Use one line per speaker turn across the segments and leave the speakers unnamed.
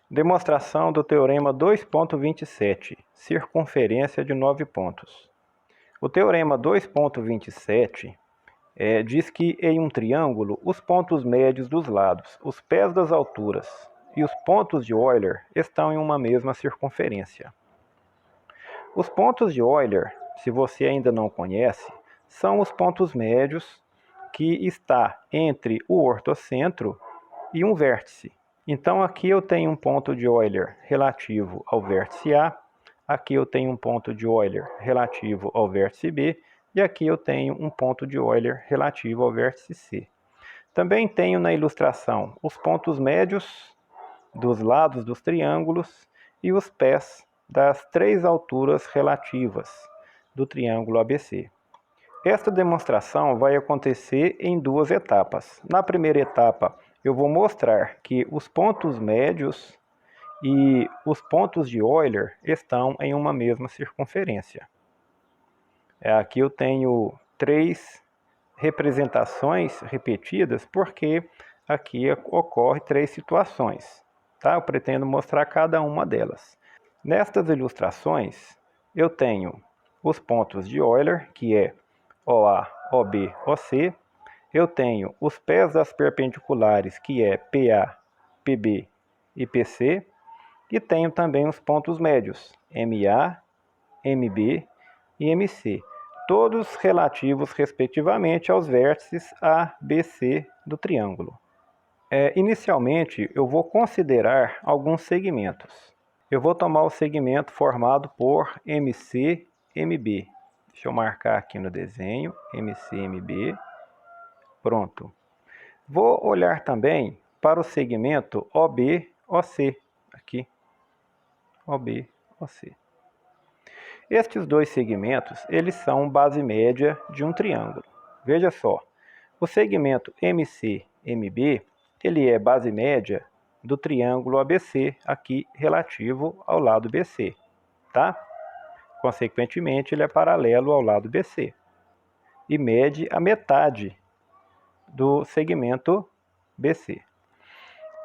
Demonstração do teorema 2.27, circunferência de 9 pontos. O teorema 2.27 diz que em um triângulo, os pontos médios dos lados, os pés das alturas e os pontos de Euler estão em uma mesma circunferência. Os pontos de Euler, se você ainda não conhece, são os pontos médios que está entre o ortocentro e um vértice. Então aqui eu tenho um ponto de Euler relativo ao vértice A, aqui eu tenho um ponto de Euler relativo ao vértice B, e aqui eu tenho um ponto de Euler relativo ao vértice C. Também tenho na ilustração os pontos médios dos lados dos triângulos e os pés das três alturas relativas do triângulo ABC. Esta demonstração vai acontecer em duas etapas. Na primeira etapa, eu vou mostrar que os pontos médios e os pontos de Euler estão em uma mesma circunferência. Aqui eu tenho três representações repetidas, porque aqui ocorre três situações. Tá? Eu pretendo mostrar cada uma delas. Nestas ilustrações, eu tenho os pontos de Euler, que é OA, OB, OC. Eu tenho os pés das perpendiculares, que é PA, PB e PC. E tenho também os pontos médios, MA, MB e MC, todos relativos, respectivamente, aos vértices A, B, C do triângulo. Inicialmente, eu vou considerar alguns segmentos. Eu vou tomar o segmento formado por MC, MB. Deixa eu marcar aqui no desenho, MC, MB. Pronto. Vou olhar também para o segmento OB, OC. Aqui. OB, OC. Estes dois segmentos, eles são base média de um triângulo. Veja só, o segmento MC-MB, ele é base média do triângulo ABC, aqui relativo ao lado BC, tá? Consequentemente, ele é paralelo ao lado BC e mede a metade do segmento BC.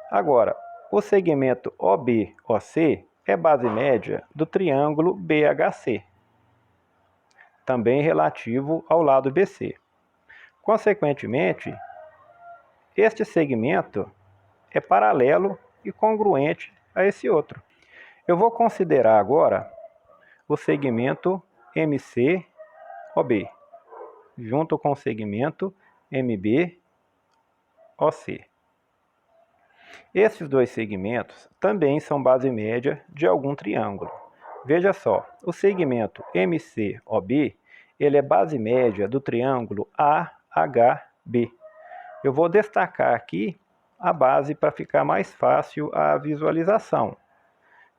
Agora, o segmento OB-OC é base média do triângulo BHC, também relativo ao lado BC. Consequentemente, este segmento é paralelo e congruente a esse outro. Eu vou considerar agora o segmento MC-OB, junto com o segmento MB-OC. Esses dois segmentos também são base média de algum triângulo. Veja só, o segmento MC-OB, ele é base média do triângulo AHB. Eu vou destacar aqui a base para ficar mais fácil a visualização.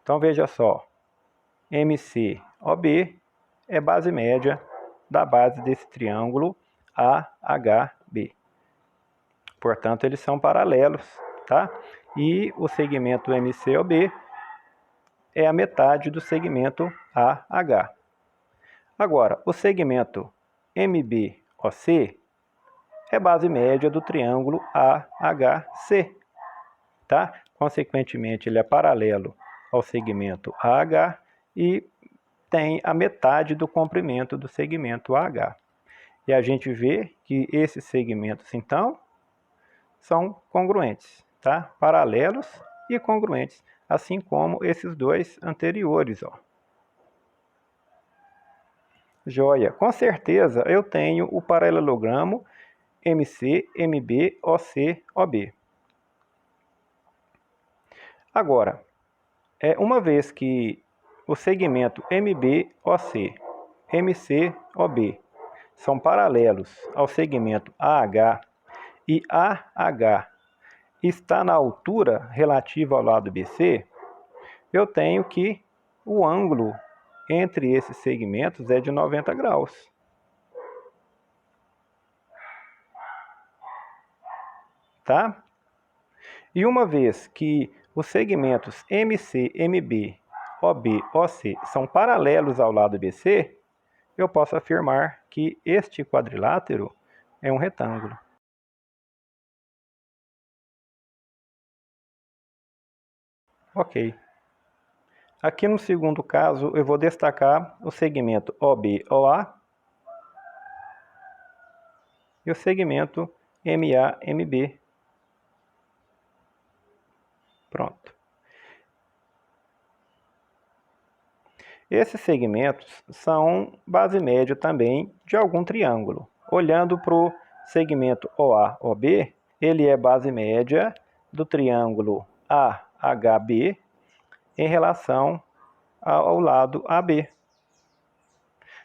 Então veja só, MC-OB é base média da base desse triângulo AHB. Portanto, eles são paralelos, tá? E o segmento MC-OB é a metade do segmento AH. Agora, o segmento MB-OC é base média do triângulo AHC, tá? Consequentemente, ele é paralelo ao segmento AH e tem a metade do comprimento do segmento AH. E a gente vê que esses segmentos, então, são congruentes, tá? Paralelos e congruentes, assim como esses dois anteriores, ó. Joia, com certeza eu tenho o paralelogramo MC, MB, OC, OB. Agora, uma vez que o segmento MB, OC, MC, OB são paralelos ao segmento AH e AH está na altura relativa ao lado BC, eu tenho que o ângulo entre esses segmentos é de 90 graus. Tá? E uma vez que os segmentos MC, MB, OB, OC são paralelos ao lado BC, eu posso afirmar que este quadrilátero é um retângulo. Ok. Aqui no segundo caso, eu vou destacar o segmento OB-OA e o segmento MA-MB. Pronto. Esses segmentos são base média também de algum triângulo. Olhando para o segmento OA-OB, ele é base média do triângulo AHB em relação ao lado AB.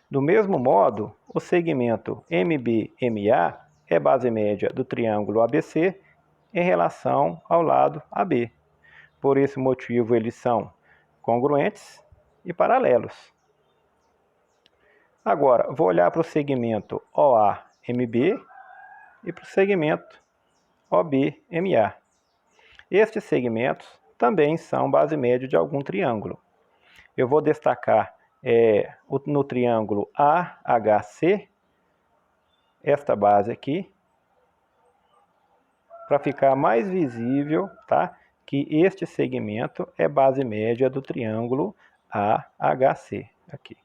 Do mesmo modo, o segmento MB-MA é base média do triângulo ABC em relação ao lado AB. Por esse motivo, eles são congruentes e paralelos. Agora, vou olhar para o segmento OA-MB e para o segmento OB-MA. Estes segmentos também são base média de algum triângulo. Eu vou destacar no triângulo AHC, esta base aqui, para ficar mais visível, tá? Que este segmento é base média do triângulo AHC, aqui.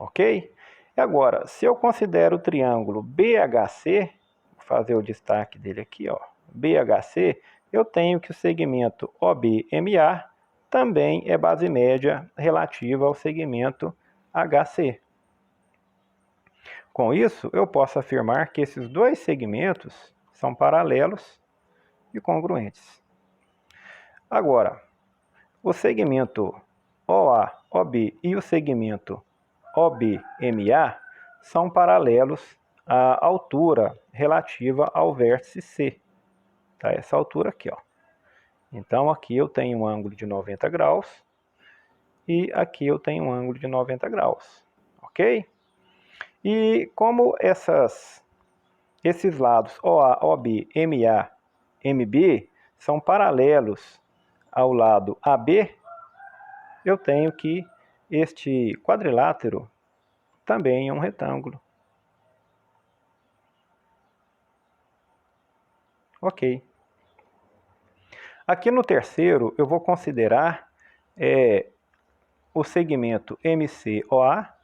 Ok? E agora, se eu considero o triângulo BHC, vou fazer o destaque dele aqui, ó, BHC, eu tenho que o segmento OB-MA também é base média relativa ao segmento HC. Com isso, eu posso afirmar que esses dois segmentos são paralelos e congruentes. Agora, o segmento OA-OB e o segmento OB-MA são paralelos à altura relativa ao vértice C. Tá? Essa altura aqui, ó. Então, aqui eu tenho um ângulo de 90 graus e aqui eu tenho um ângulo de 90 graus, ok? E como esses lados OA, OB, MA, MB são paralelos ao lado AB, eu tenho que este quadrilátero também é um retângulo. Ok. Aqui no terceiro, eu vou considerar o segmento MCOA.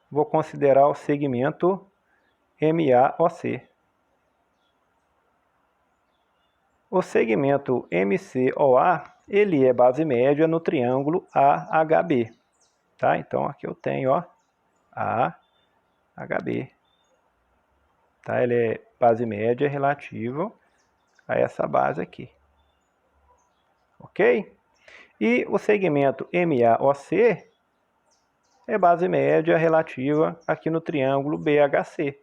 Vou considerar o segmento MAOC. O segmento MCOA, ele é base média no triângulo AHB. Tá? Então, aqui eu tenho, ó, AHB. Tá? Ele é base média relativa a essa base aqui. Ok? E o segmento MAOC é base média relativa aqui no triângulo BHC.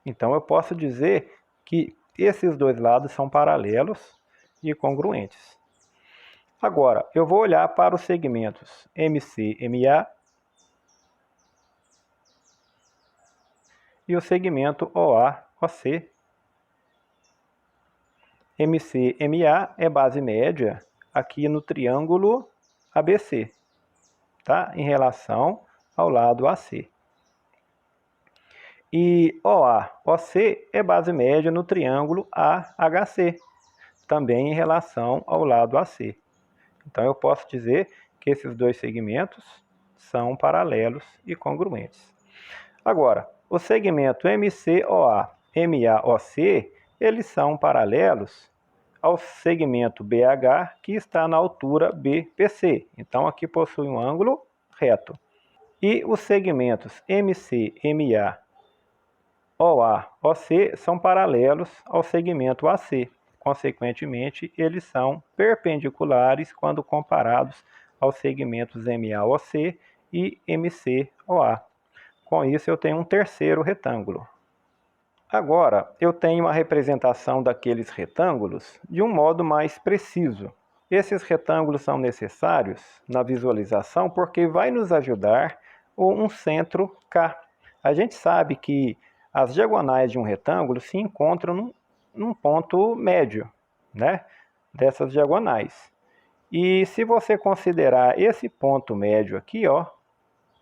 Então, eu posso dizer que esses dois lados são paralelos e congruentes. Agora, eu vou olhar para os segmentos MC-MA e o segmento OA-OC. MC-MA é base média aqui no triângulo ABC, tá? Em relação ao lado AC. E OA-OC é base média no triângulo AHC, também em relação ao lado AC. Então, eu posso dizer que esses dois segmentos são paralelos e congruentes. Agora, o segmento MCOA, MAOC, eles são paralelos ao segmento BH, que está na altura BPC. Então, aqui possui um ângulo reto. E os segmentos MC, MA, OA, OC são paralelos ao segmento AC. Consequentemente, eles são perpendiculares quando comparados aos segmentos MAOC e MCOA. Com isso, eu tenho um terceiro retângulo. Agora, eu tenho a representação daqueles retângulos de um modo mais preciso. Esses retângulos são necessários na visualização porque vai nos ajudar um centro K. A gente sabe que as diagonais de um retângulo se encontram num ponto médio, né, dessas diagonais. E se você considerar esse ponto médio aqui, ó,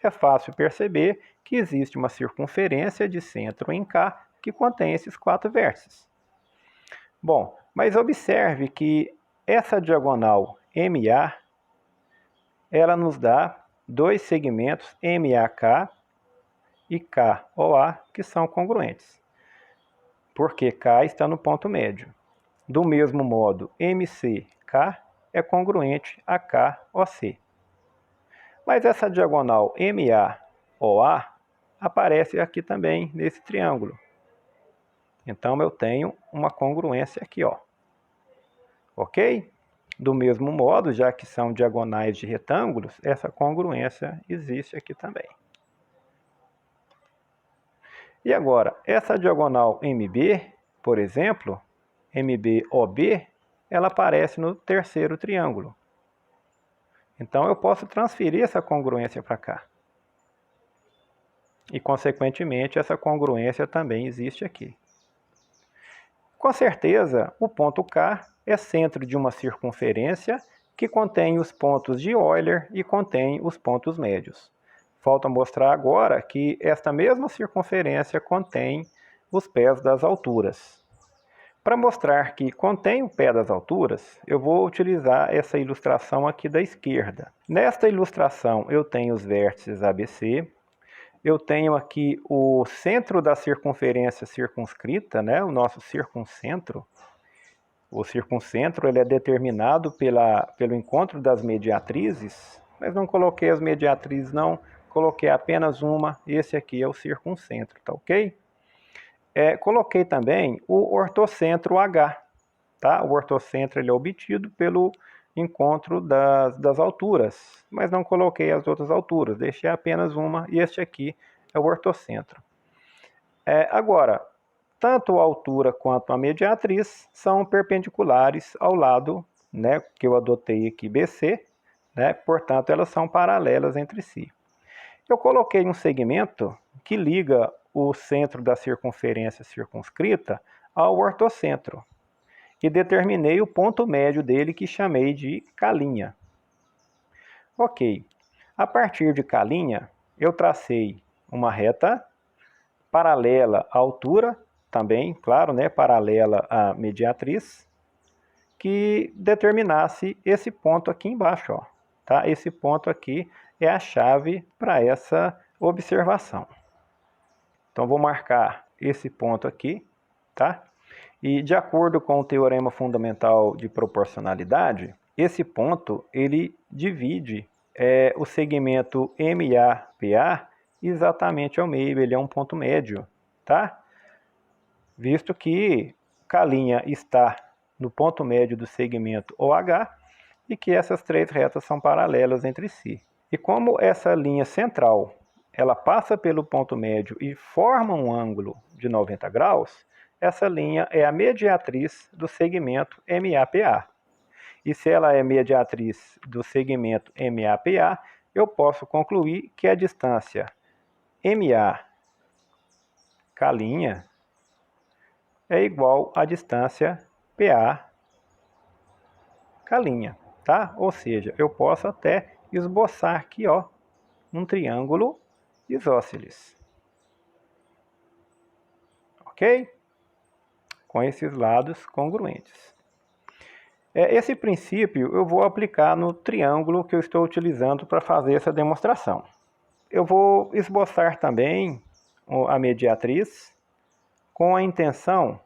é fácil perceber que existe uma circunferência de centro em K que contém esses 4 vértices. Bom, mas observe que essa diagonal MA, ela nos dá 2 segmentos MAK e KOA, que são congruentes, porque K está no ponto médio. Do mesmo modo, MCK é congruente a KOC. Mas essa diagonal MAOA aparece aqui também nesse triângulo. Então eu tenho uma congruência aqui, ó. Ok? Do mesmo modo, já que são diagonais de retângulos, essa congruência existe aqui também. E agora, essa diagonal MB, por exemplo, MBOB, ela aparece no terceiro triângulo. Então eu posso transferir essa congruência para cá. E, consequentemente, essa congruência também existe aqui. Com certeza, o ponto K é centro de uma circunferência que contém os pontos de Euler e contém os pontos médios. Falta mostrar agora que esta mesma circunferência contém os pés das alturas. Para mostrar que contém o pé das alturas, eu vou utilizar essa ilustração aqui da esquerda. Nesta ilustração eu tenho os vértices ABC, eu tenho aqui o centro da circunferência circunscrita, né? O nosso circuncentro. O circuncentro ele é determinado pelo encontro das mediatrizes, mas não coloquei as mediatrizes não, coloquei apenas uma, esse aqui é o circuncentro, tá ok? Coloquei também o ortocentro H, tá? O ortocentro ele é obtido pelo encontro das alturas, mas não coloquei as outras alturas, deixei apenas uma, e este aqui é o ortocentro. Agora, tanto a altura quanto a mediatriz são perpendiculares ao lado, né, que eu adotei aqui BC, né, portanto elas são paralelas entre si. Eu coloquei um segmento que liga o centro da circunferência circunscrita ao ortocentro e determinei o ponto médio dele, que chamei de K'. Ok, a partir de K', eu tracei uma reta paralela à altura, também, claro, né, paralela à mediatriz, que determinasse esse ponto aqui embaixo, ó, tá? Esse ponto aqui é a chave para essa observação. Então, vou marcar esse ponto aqui, tá? E de acordo com o teorema fundamental de proporcionalidade, esse ponto ele divide o segmento MAPA exatamente ao meio, ele é um ponto médio, tá? Visto que K' está no ponto médio do segmento OH e que essas 3 retas são paralelas entre si. E como essa linha central ela passa pelo ponto médio e forma um ângulo de 90 graus, essa linha é a mediatriz do segmento MAPA. E se ela é mediatriz do segmento MAPA, eu posso concluir que a distância MAK' é igual à distância PAK', tá? Ou seja, eu posso até esboçar aqui, ó, um triângulo isósceles. Ok? Com esses lados congruentes. Esse princípio eu vou aplicar no triângulo que eu estou utilizando para fazer essa demonstração. Eu vou esboçar também a mediatriz com a intenção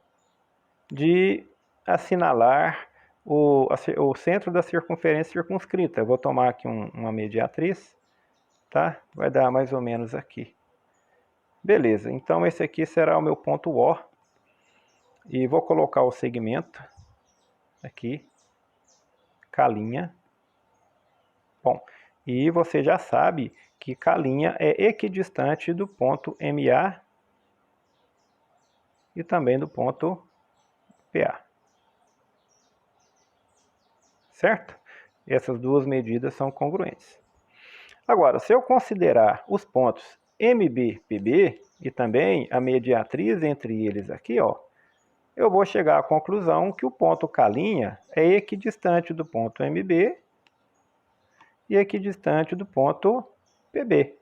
de assinalar o centro da circunferência circunscrita. Eu vou tomar aqui uma mediatriz, tá? Vai dar mais ou menos aqui. Beleza, então esse aqui será o meu ponto O. E vou colocar o segmento aqui, K'. Bom, e você já sabe que K' é equidistante do ponto MA e também do ponto PA. Certo? Essas duas medidas são congruentes. Agora, se eu considerar os pontos MB, PB e também a mediatriz entre eles aqui, ó, eu vou chegar à conclusão que o ponto K' é equidistante do ponto MB e equidistante do ponto PB.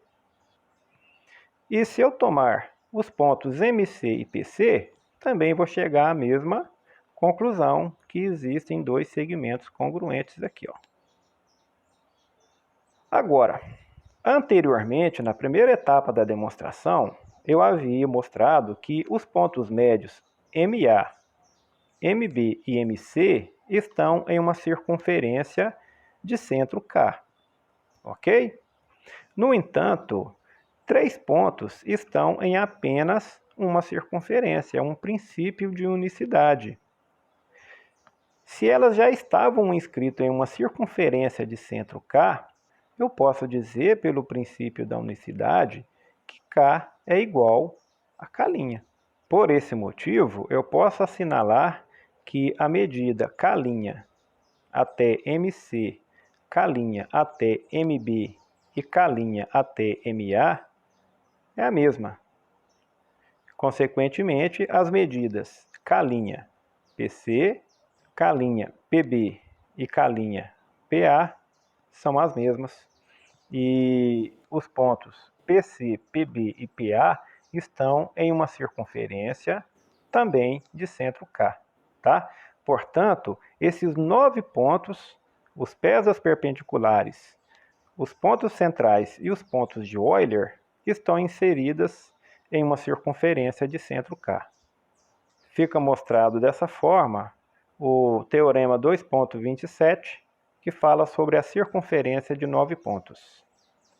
E se eu tomar os pontos MC e PC, também vou chegar à mesma conclusão, que existem dois segmentos congruentes aqui, ó. Agora, anteriormente, na primeira etapa da demonstração, eu havia mostrado que os pontos médios MA, MB e MC estão em uma circunferência de centro K, ok? No entanto, 3 pontos estão em apenas uma circunferência, um princípio de unicidade. Se elas já estavam inscritas em uma circunferência de centro K, eu posso dizer, pelo princípio da unicidade, que K é igual a K'. Por esse motivo, eu posso assinalar que a medida K' até MC, K' até MB e K' até MA é a mesma. Consequentemente, as medidas K' PC, K' PB e K' PA são as mesmas. E os pontos PC, PB e PA estão em uma circunferência também de centro K, tá? Portanto, esses 9 pontos, os pés das perpendiculares, os pontos centrais e os pontos de Euler estão inseridas em uma circunferência de centro K. Fica mostrado dessa forma o teorema 2.27, que fala sobre a circunferência de 9 pontos.